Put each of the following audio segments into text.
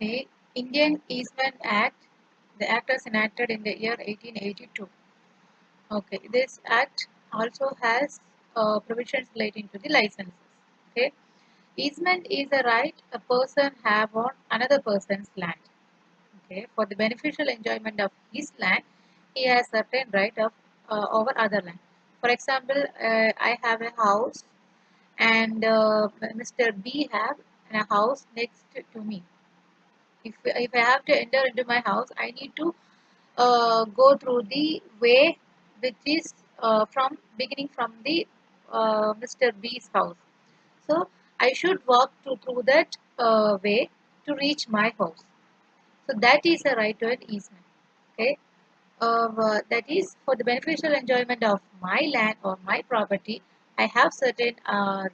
The Indian Easement Act, the act was enacted in the year 1882. Okay, this act also has provisions relating to the licenses. Okay, easement is a right a person have on another person's land. Okay, for the beneficial enjoyment of his land, he has certain right of over other land. For example, I have a house, and Mr. B have a house next to me. If I have to enter into my house, I need to go through the way which is from beginning from the Mr. B's house. So I should walk through that way to reach my house. So that is a right to an easement. Okay, that is for the beneficial enjoyment of my land or my property. I have certain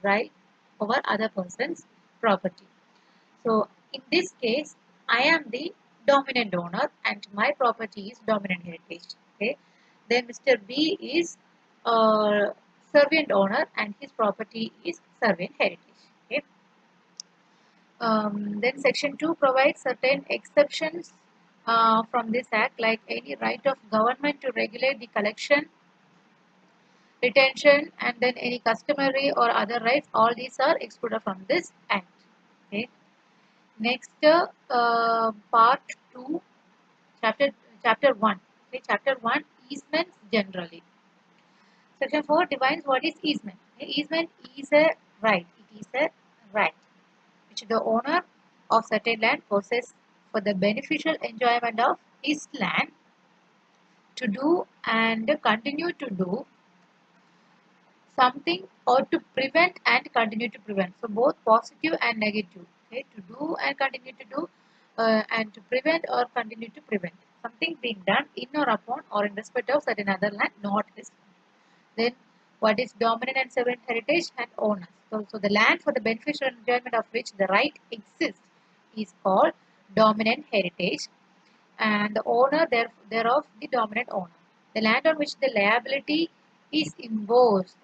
right over other person's property. So in this case, I am the dominant owner and my property is dominant heritage. Okay. Then Mr. B is servant owner and his property is servant heritage. Okay. Then Section 2 provides certain exceptions from this act, like any right of government to regulate the collection, retention, and then any customary or other rights. All these are excluded from this act. Okay. Next, part 2, chapter chapter 1. Okay, chapter 1, easements generally. Section 4 defines what is easement. Okay, easement is a right. It is a right which the owner of certain land possesses for the beneficial enjoyment of his land to do and continue to do something or to prevent and continue to prevent. So both positive and negative. Okay, to do and continue to do and to prevent or continue to prevent. Something being done in or upon or in respect of certain other land, not his. Then what is dominant and servant heritage and owners. So the land for the beneficial enjoyment of which the right exists is called dominant heritage and the owner thereof the dominant owner. The land on which the liability is imposed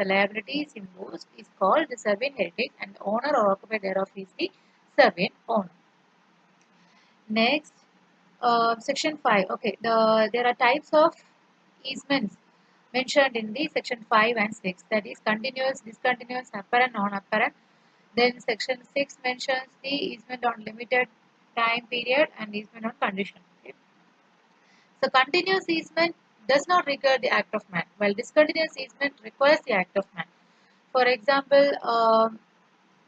is called the servant heritage and the owner or occupier thereof is the servant owner. Next, section 5. Okay, there are types of easements mentioned in the section 5 and 6, that is continuous, discontinuous, apparent, non-apparent. Then section 6 mentions the easement on limited time period and easement on condition. Okay. So continuous easement does not require the act of man, while discontinuous easement requires the act of man. For example,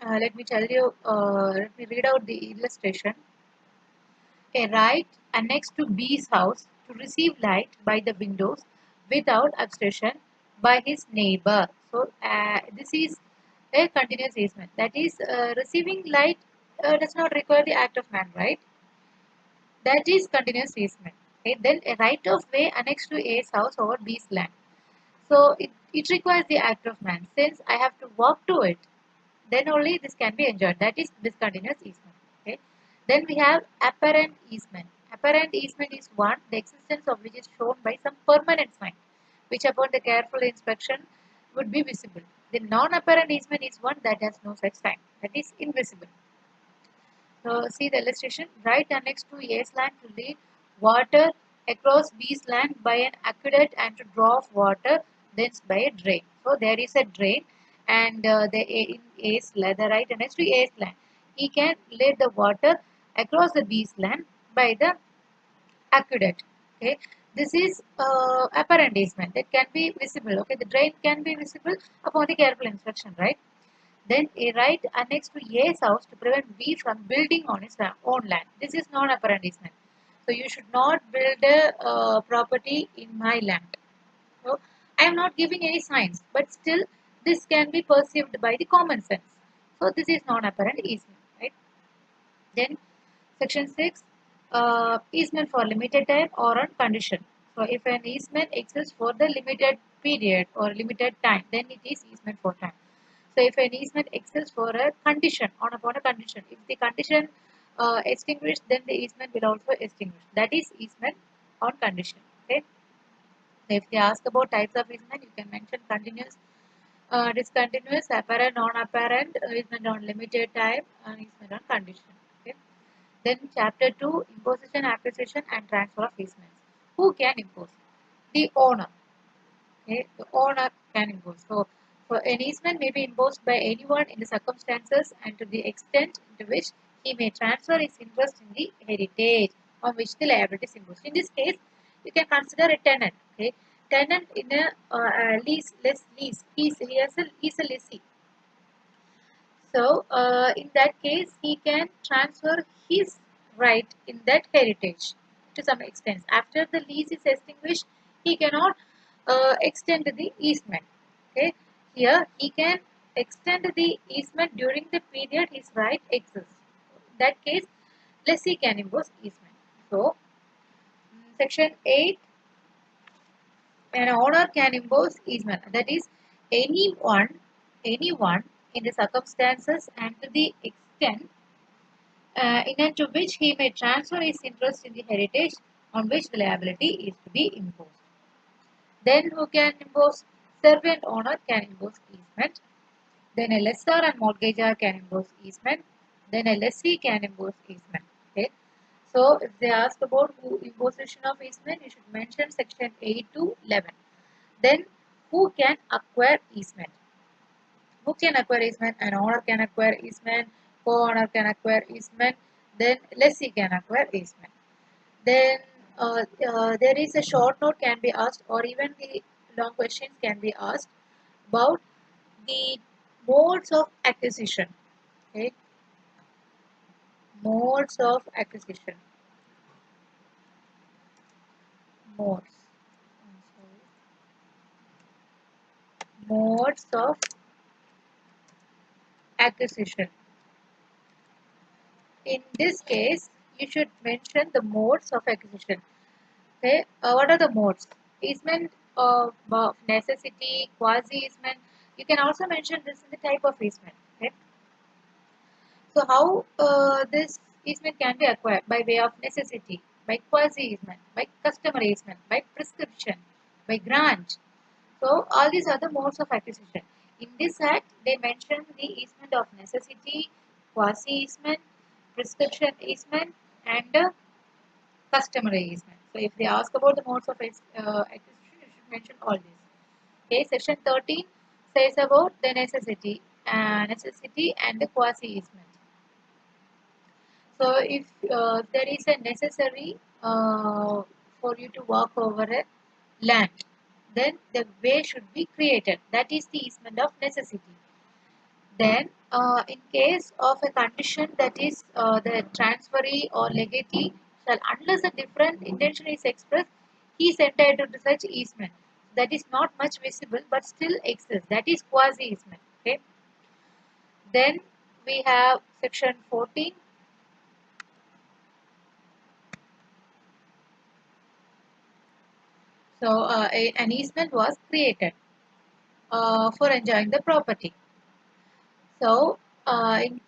let me read out the illustration. A right annexed to B's house to receive light by the windows without obstruction by his neighbor. So this is a continuous easement. That is, receiving light does not require the act of man, right? That is continuous easement. Okay? Then a right of way annexed to A's house over B's land. So it requires the act of man. Since I have to walk to it, then only this can be enjoyed. That is discontinuous easement. Okay. Then we have apparent easement. Apparent easement is one, the existence of which is shown by some permanent sign, which upon the careful inspection would be visible. The non-apparent easement is one that has no such sign, that is invisible. So see the illustration. Right annexed to A's land to lead water across B's land by an aqueduct and to draw off water thence by a drain. So there is a drain and in A's land, the right annexed to A's land, he can lead the water across the B's land by the aqueduct. Okay, this is apparent easement that can be visible. Okay, the drain can be visible upon the careful inspection, right? Then a right annexed to A's house to prevent B from building on his own land. This is non-apparent easement. So you should not build a property in my land. So I am not giving any signs, but still this can be perceived by the common sense. So this is non-apparent easement, right? Then section 6, easement for limited time or on condition. So if an easement exists for the limited period or limited time, then it is easement for time. So if an easement exists for a condition, upon a condition, if the condition extinguished, then the easement will also extinguish. That is easement on condition. Okay. So if they ask about types of easement, you can mention continuous, discontinuous, apparent, non-apparent, easement on limited time, and easement on condition. Okay. Then chapter 2, imposition, acquisition and transfer of easements. Who can impose? The owner. Okay, the owner can impose. So an easement may be imposed by anyone in the circumstances and to the extent to which he may transfer his interest in the heritage on which the liability is imposed. In this case, you can consider a tenant. Okay, tenant in a lease. He's a lessee. So, in that case, he can transfer his right in that heritage to some extent. After the lease is extinguished, he cannot extend the easement. Okay, here he can extend the easement during the period his right exists. In that case, lessee can impose easement. So, section 8, an owner can impose easement. That is, anyone in the circumstances and to the extent in and to which he may transfer his interest in the heritage on which the liability is to be imposed. Then who can impose? Servant owner can impose easement. Then a lessor and mortgagor can impose easement. Then a lessee can impose easement. Okay. So if they ask about who imposition of easement, you should mention section 8 to 11. Then who can acquire easement? Who can acquire easement? An owner can acquire easement. Co-owner can acquire easement. Then lessee can acquire easement. Then there is a short note can be asked, or even the long questions can be asked about the modes of acquisition. Okay, modes of acquisition. Modes. Modes of acquisition. In this case, you should mention the modes of acquisition. Okay, what are the modes? Easement of necessity, quasi easement. You can also mention this in the type of easement. Okay, so how this easement can be acquired? By way of necessity, by quasi easement, by customary easement, by prescription, by grant. So all these are the modes of acquisition. In this act, they mention the easement of necessity, quasi easement, prescription easement, and customary easement. So if they ask about the modes of acquisition, you should mention all these. Okay, section 13 says about the necessity and the quasi easement. So if there is a necessary for you to walk over a land, then the way should be created. That is the easement of necessity. Then, in case of a condition that is the transferee or legatee shall, unless a different intention is expressed, he is entitled to such easement. That is not much visible but still exists. That is quasi easement. Okay. Then we have section 14. So, an easement was created for enjoying the property. So, in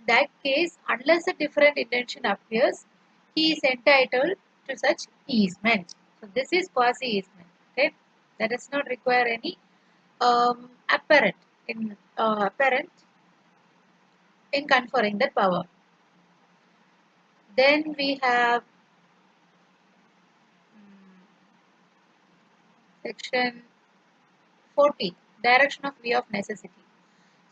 that case, unless a different intention appears, he is entitled to such easement. So, this is quasi easement. Okay, that does not require any apparent in conferring the power. Then we have section 40, direction of way of necessity.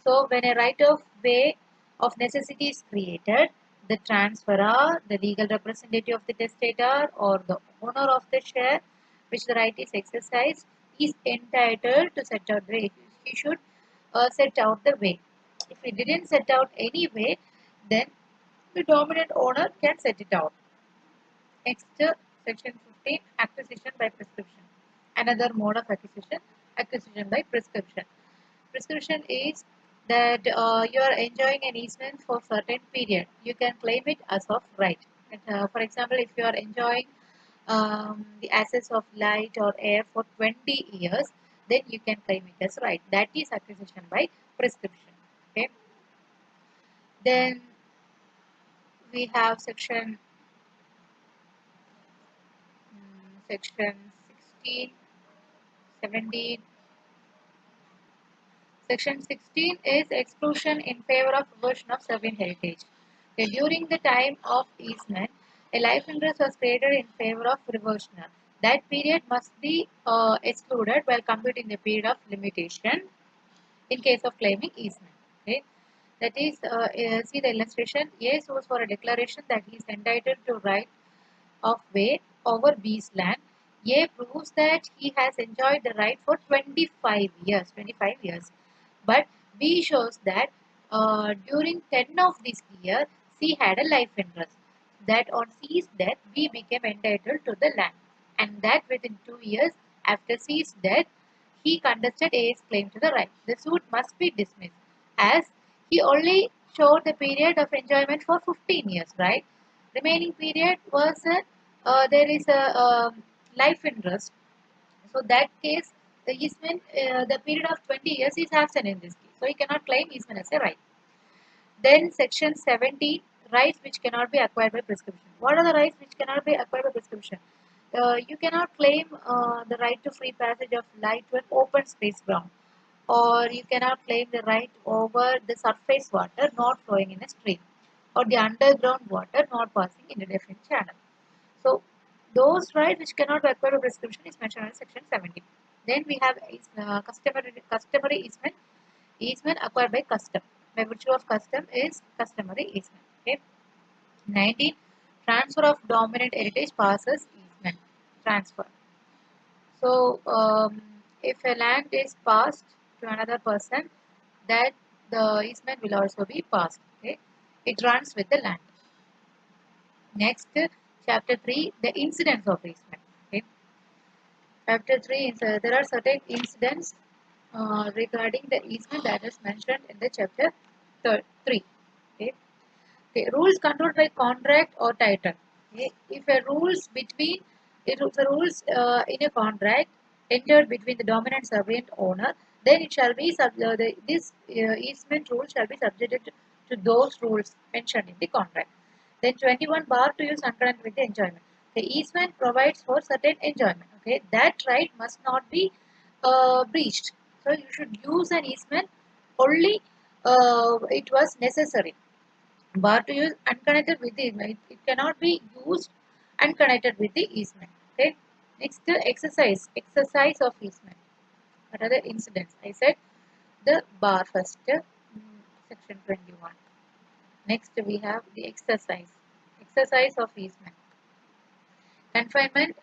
So, when a right of way of necessity is created, the transferor, the legal representative of the testator, or the owner of the share which the right is exercised, is entitled to set out the way. He should set out the way. If he didn't set out any way, then the dominant owner can set it out. Next, section 15, acquisition by prescription. Another mode of acquisition, acquisition by prescription. Prescription is that you are enjoying an easement for certain period. You can claim it as of right. For example, if you are enjoying the access of light or air for 20 years, then you can claim it as right. That is acquisition by prescription. Okay. Then we have section 16, 17. Section 16 is exclusion in favor of reversion of serving heritage. Okay, during the time of easement, a life interest was created in favor of reversioner. That period must be excluded while computing the period of limitation in case of claiming easement. Okay, that is, see the illustration. A sues for a declaration that he is entitled to right of way over B's land. A proves that he has enjoyed the right for 25 years. 25 years. But B shows that during 10 of this year, C had a life interest. That on C's death, B became entitled to the land. And that within 2 years after C's death, he contested A's claim to the right. The suit must be dismissed as he only showed the period of enjoyment for 15 years, right? Remaining period was there is a life interest. So that case, the easement, the period of 20 years is absent in this case. So he cannot claim easement as a right. Then section 17, rights which cannot be acquired by prescription. What are the rights which cannot be acquired by prescription? You cannot claim the right to free passage of light to an open space ground, or you cannot claim the right over the surface water not flowing in a stream, or the underground water not passing in a definite channel. So those rights which cannot be acquired by prescription is mentioned in section 17. Then we have customary easement. Easement acquired by custom. By virtue of custom is customary easement. Okay. 19. Transfer of dominant heritage passes easement. Transfer. So if a land is passed to another person, that the easement will also be passed. Okay. It runs with the land. Next, chapter 3, the incidents of easement. Okay. Chapter 3 is there are certain incidents regarding the easement that is mentioned in the chapter 3. Okay. Okay. Rules controlled by contract or title. Okay. If a rules between if the rules in a contract entered between the dominant servant owner, then it shall be this easement rule shall be subjected to those rules mentioned in the contract. Then 21 bar to use concurrent with the enjoyment. The easement provides for certain enjoyment. Okay, that right must not be breached. So you should use an easement only it was necessary. Bar to use unconnected with the easement. It cannot be used unconnected with the easement. Okay. Next, exercise of easement. What are the incidents? I said the bar first. Section 21. Next, we have the exercise. Exercise of easement. Confinement,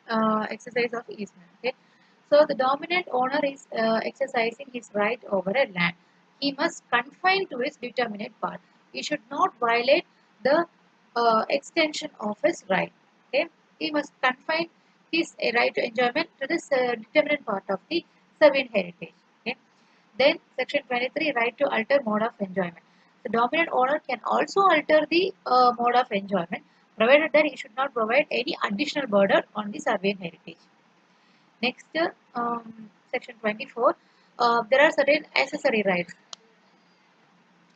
exercise of easement. Okay. So the dominant owner is exercising his right over a land. He must confine to his determinate part. He should not violate the extension of his right. Okay. He must confine his right to enjoyment to this determinate part of the servient heritage. Okay. Then section 23, right to alter mode of enjoyment. The dominant owner can also alter the mode of enjoyment, provided that he should not provide any additional burden on the servient heritage. Next, section 24, there are certain accessory rights.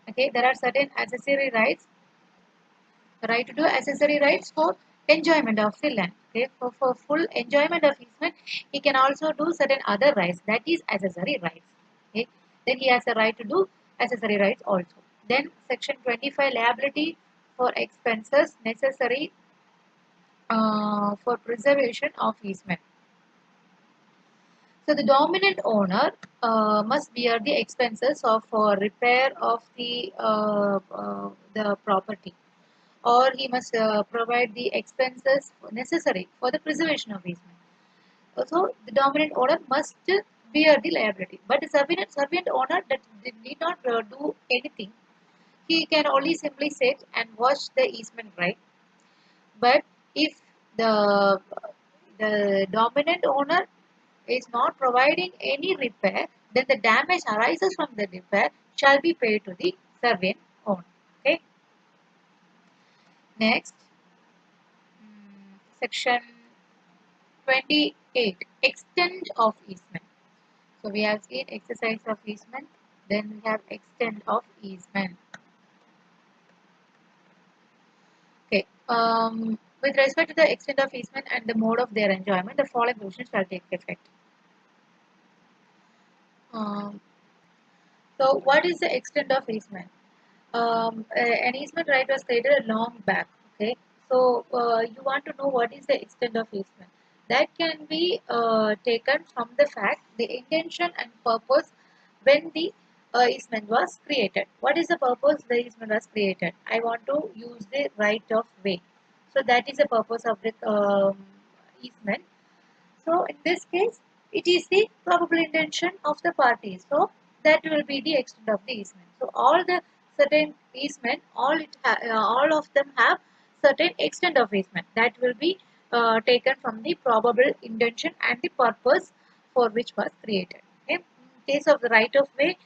Okay, there are certain accessory rights. The right to do accessory rights for enjoyment of the land. Okay, for full enjoyment of easement, he can also do certain other rights. That is accessory rights. Okay, then he has a right to do accessory rights also. Then section 25, liability for expenses necessary for preservation of easement. So the dominant owner must bear the expenses of repair of the property, or he must provide the expenses necessary for the preservation of easement. So the dominant owner must bear the liability, but the servient owner that need not do anything. He can only simply sit and watch the easement right. But if the dominant owner is not providing any repair, then the damage arises from the repair shall be paid to the servient owner. Okay. Next, section 28, extent of easement. So we have seen exercise of easement, then we have extent of easement. Okay. With respect to the extent of easement and the mode of their enjoyment, the following provisions shall take effect. Um, so what is the extent of easement? An easement right was created long back. Okay, so you want to know what is the extent of easement. That can be taken from the fact, the intention and purpose when the easement was created. What is the purpose the easement was created? I want to use the right of way. So that is the purpose of the easement. So in this case, it is the probable intention of the parties. So that will be the extent of the easement. So all the certain easement, all of them have certain extent of easement that will be taken from the probable intention and the purpose for which was created. Okay. In case of the right of way,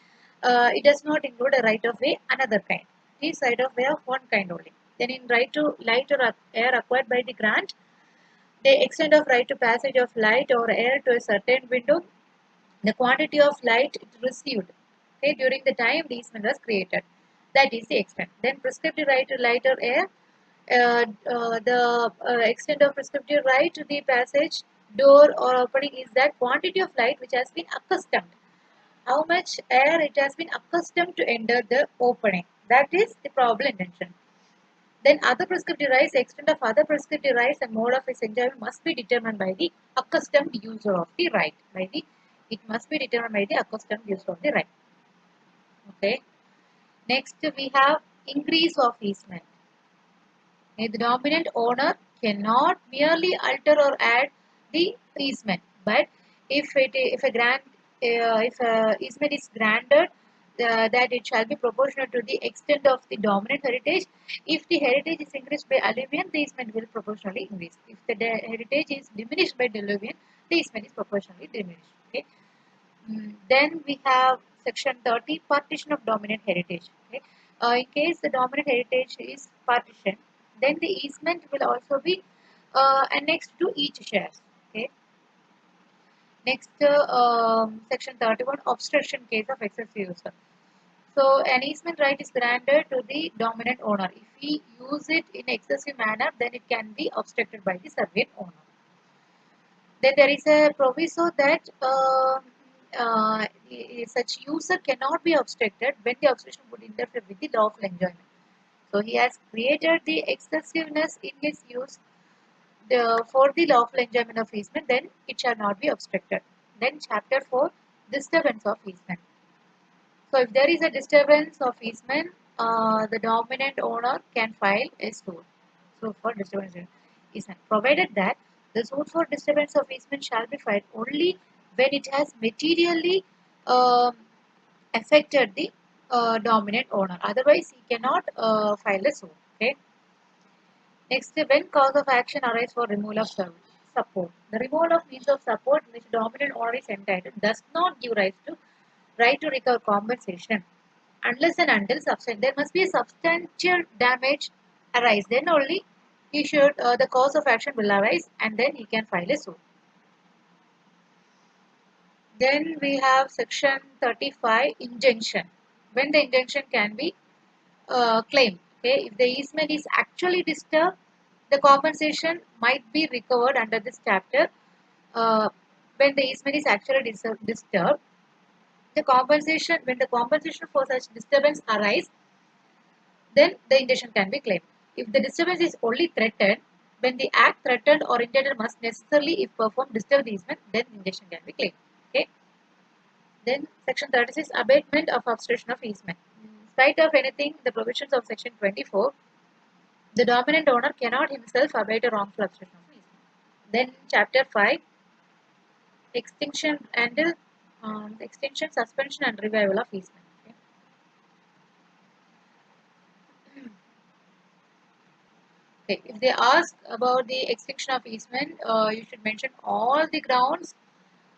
it does not include a right of way another kind. It is right of way of one kind only. Then in right to light or air acquired by the grant, the extent of right to passage of light or air to a certain window, the quantity of light it received, okay, during the time the easement was created. That is the extent. Then prescriptive right to light or air, the extent of prescriptive right to the passage, door or opening is that quantity of light which has been accustomed. How much air it has been accustomed to enter the opening. That is the probable intention. Then other prescriptive rights, the extent of other prescriptive rights and mode of its enjoyment must be determined by the accustomed user of the right. It must be determined by the accustomed user of the right. Okay. Next we have increase of easement. The dominant owner cannot merely alter or add the easement, but if a grant if a easement is granted, that it shall be proportional to the extent of the dominant heritage. If the heritage is increased by alluvion, the easement will proportionally increase. If the heritage is diminished by diluvian, the easement is proportionally diminished. Okay. Then we have section 30, partition of dominant heritage. Okay. In case the dominant heritage is partitioned, then the easement will also be annexed to each share. Okay. Next, section 31, obstruction case of excessive use. So an easement right is granted to the dominant owner. If he use it in excessive manner, then it can be obstructed by the surveyed owner. Then there is a proviso that such user cannot be obstructed when the obstruction would interfere with the lawful enjoyment. So he has created the excessiveness in his use for the lawful enjoyment of easement, then it shall not be obstructed. Then chapter 4, disturbance of easement. So if there is a disturbance of easement, the dominant owner can file a suit for disturbance of easement, provided that the suit for disturbance of easement shall be filed only when it has materially um affected the dominant owner. Otherwise, he cannot file a suit. Okay. Next, when cause of action arises for removal of support. The removal of means of support which dominant owner is entitled does not give rise to right to recover compensation unless and until there must be a substantial damage arise. Then only he should the cause of action will arise and then he can file a suit. Then we have section 35, injunction. When the injunction can be claimed. Okay, if the easement is actually disturbed, the compensation might be recovered under this chapter. Uh, when the easement is actually disturbed, when the compensation for such disturbance arise, then the injunction can be claimed. If the disturbance is only threatened, when the act threatened or intended must necessarily, if performed, disturb the easement, then the injunction can be claimed. Okay. Then section 36, abatement of obstruction of easement. In spite of anything, the provisions of section 24, the dominant owner cannot himself abate a wrongful obstruction of easement. Then chapter 5, extinction and extinction, suspension and revival of easement. Okay. Okay. If they ask about the extinction of easement, you should mention all the grounds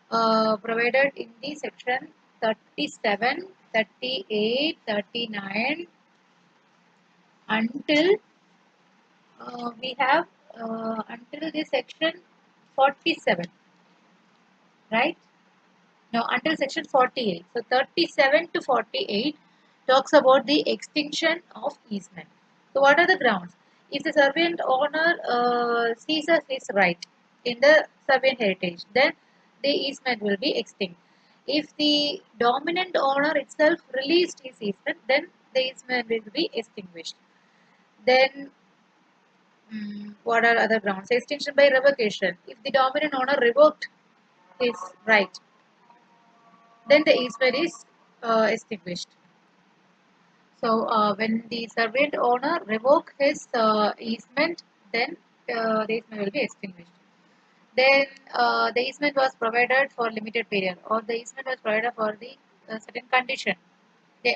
provided in the section 37, 38, 39 until we have until the section 47, right? No, until section 48. So 37 to 48 talks about the extinction of easement. So what are the grounds? If the servant owner seizes his right in the servant heritage, then the easement will be extinct. If the dominant owner itself released his easement, then the easement will be extinguished. Then, what are other grounds? Extinction by revocation. If the dominant owner revoked his right, then the easement is extinguished. So, when the servant owner revoke his easement, then the easement will be extinguished. Then the easement was provided for limited period, or the easement was provided for the certain condition.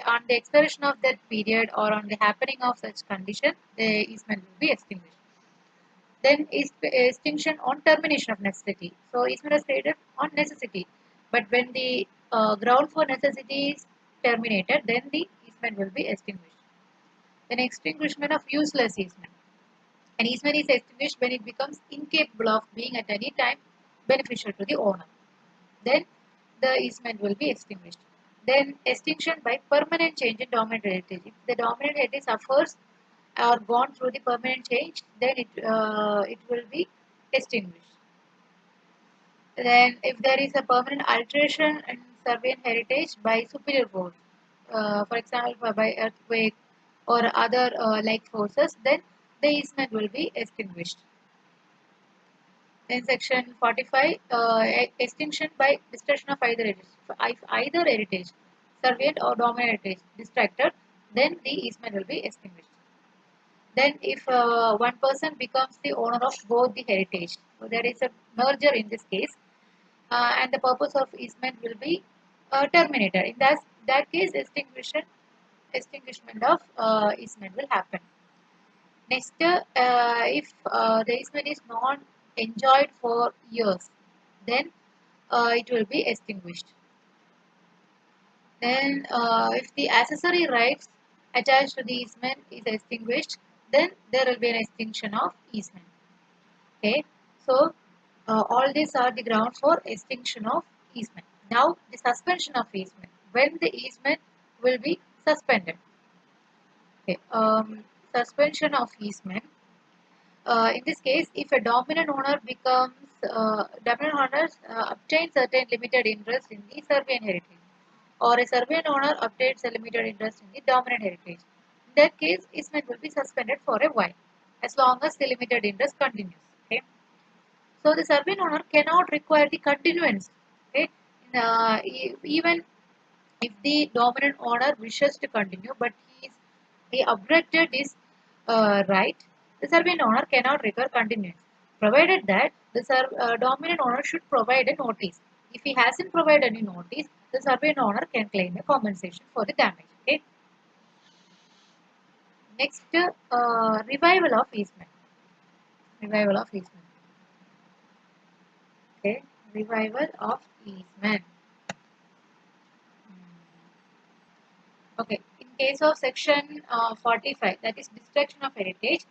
On the expiration of that period or on the happening of such condition, the easement will be extinguished. Then is extinction on termination of necessity. So easement is created on necessity, but when the ground for necessity is terminated, then the easement will be extinguished. Then extinguishment of useless easement. An easement is extinguished when it becomes incapable of being at any time beneficial to the owner. Then the easement will be extinguished. Then extinction by permanent change in dominant heritage. If the dominant heritage suffers or gone through the permanent change, then it will be extinguished. Then if there is a permanent alteration in surveying heritage by superior force, for example by earthquake or other like forces, then the easement will be extinguished. Then section 45, extinction by destruction of either heritage. If either heritage, surveyed or dominant heritage, distracted, then the easement will be extinguished. Then if one person becomes the owner of both the heritage, so there is a merger in this case, and the purpose of easement will be terminated. In that case, extinguishment of easement will happen. Next, if the easement is not enjoyed for years, then it will be extinguished. Then, if the accessory rights attached to the easement is extinguished, then there will be an extinction of easement. Okay, so all these are the grounds for extinction of easement. Now, the suspension of easement. When the easement will be suspended. Okay, suspension of easement. In this case, if a dominant owner obtains certain limited interest in the survey heritage, or a survey owner obtains a limited interest in the dominant heritage, in that case, easement will be suspended for a while, as long as the limited interest continues. Okay, so the survey owner cannot require the continuance. Okay, even if the dominant owner wishes to continue, but he objected his right, the servant owner cannot require continuance, provided that the dominant owner should provide a notice. If he hasn't provided any notice, the servant owner can claim a compensation for the damage. Okay. Next, revival of easement. Revival of easement. Okay. Revival of easement. Okay. In case of section 45, that is destruction of heritage,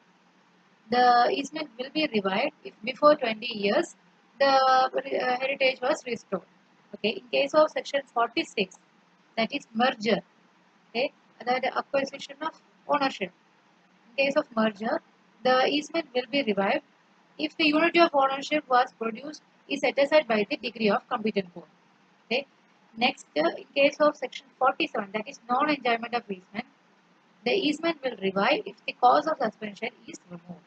the easement will be revived if before 20 years the heritage was restored. Okay, in case of section 46, that is merger, okay, the acquisition of ownership. In case of merger, the easement will be revived if the unity of ownership was produced is set aside by the degree of competent court. Okay. Next, in case of section 47, that is non-enjoyment of easement, the easement will revive if the cause of suspension is removed.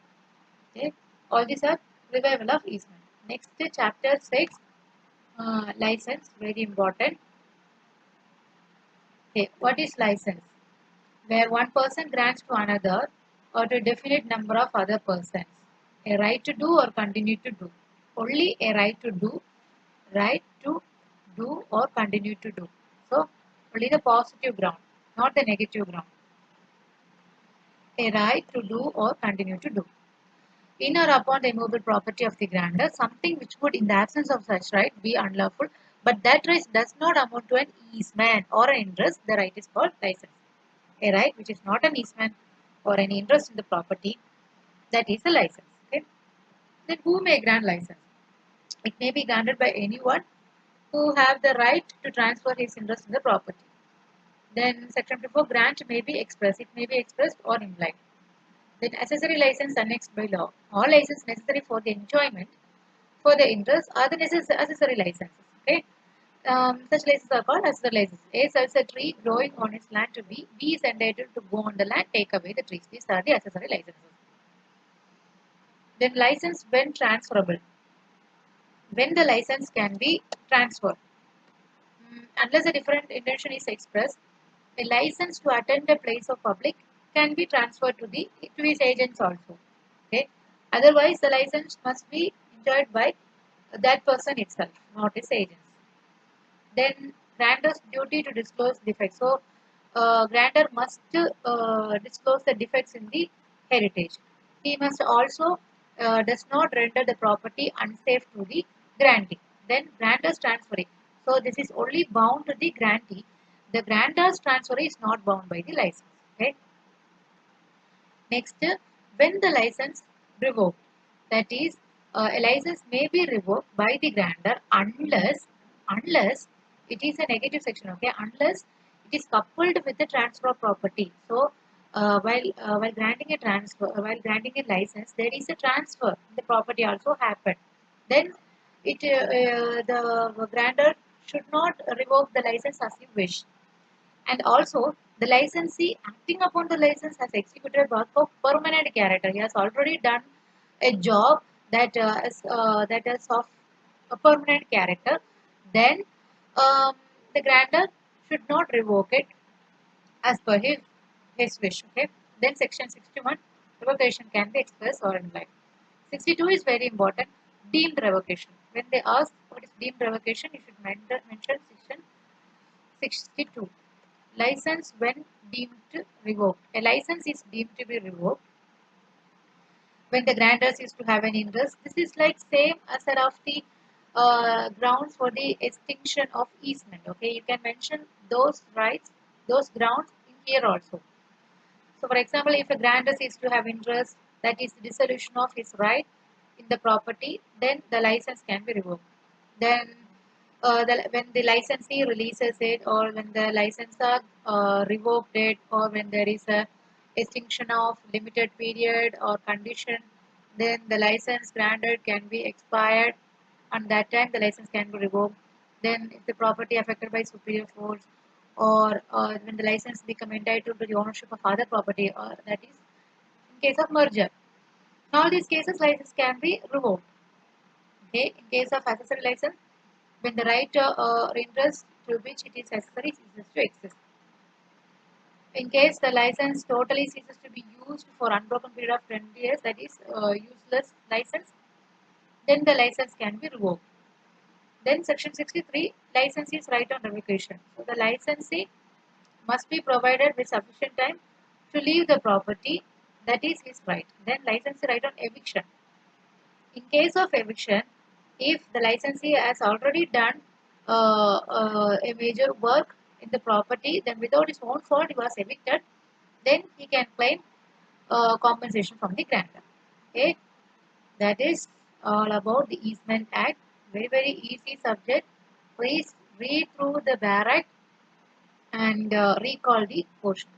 Okay. All these are revival of easement. Next, chapter 6, license, very important. Okay. What is license? Where one person grants to another or to a definite number of other persons a right to do or continue to do. Only a right to do or continue to do. So, only the positive ground, not the negative ground. A right to do or continue to do. In or upon the immovable property of the grantor, something which would, in the absence of such right, be unlawful, but that right does not amount to an easement or an interest, the right is called license. A right which is not an easement or any interest in the property, that is a license. Okay? Then who may grant license? It may be granted by anyone who have the right to transfer his interest in the property. Then section 54, grant may be expressed. It may be expressed or implied. Then accessory license annexed by law. All licenses necessary for the enjoyment for the interest are the accessory licenses. Okay. Such licenses are called accessory licenses. A sells a tree growing on his land to B. B is entitled to go on the land, take away the trees. These are the accessory licenses. Then license when transferable. When the license can be transferred. Unless a different intention is expressed, a license to attend a place of public can be transferred to his agents also. Okay. Otherwise, the license must be enjoyed by that person itself, not his agents. Then grantor's duty to disclose defects. So, grantor must disclose the defects in the heritage. He must also does not render the property unsafe to the grantee. Then grantor's transferee. So this is only bound to the grantee. The grantor's transferee is not bound by the license. Okay. Next, when the license revoked, that is, a license may be revoked by the grantor unless it is a negative section. Okay, unless it is coupled with the transfer of property. So, while granting a while granting a license, there is a transfer. The property also happened. Then, the grantor should not revoke the license as you wish. And also, the licensee acting upon the license has executed work of permanent character. He has already done a job that is of a permanent character. Then the grantor should not revoke it as per his wish. Okay. Then section 61, revocation can be expressed or implied. 62 is very important. Deemed revocation. When they ask what is deemed revocation, you should mention section 62. License when deemed revoked. A license is deemed to be revoked when the grantor is to have an interest. This is like same as that of the grounds for the extinction of easement. Okay, you can mention those rights, those grounds in here also. So, for example, if a grantor is to have interest, that is dissolution of his right in the property, then the license can be revoked. Then, when the licensee releases it, or when the licensor revoked it, or when there is a extinction of limited period or condition, then the license granted can be expired, and that time the license can be revoked. Then, if the property affected by superior force, or when the license become entitled to the ownership of other property, or that is in case of merger. In all these cases, license can be revoked. Okay, in case of accessory license, when the right or interest to which it is necessary ceases to exist. In case the license totally ceases to be used for unbroken period of 20 years, that is useless license, then the license can be revoked. Then section 63, licensee's right on revocation. So the licensee must be provided with sufficient time to leave the property, that is his right. Then licensee right on eviction. In case of eviction, if the licensee has already done a major work in the property, then without his own fault he was evicted, then he can claim compensation from the grantor. Okay, that is all about the Easement Act. Very very easy subject. Please read through the barrack and recall the portion.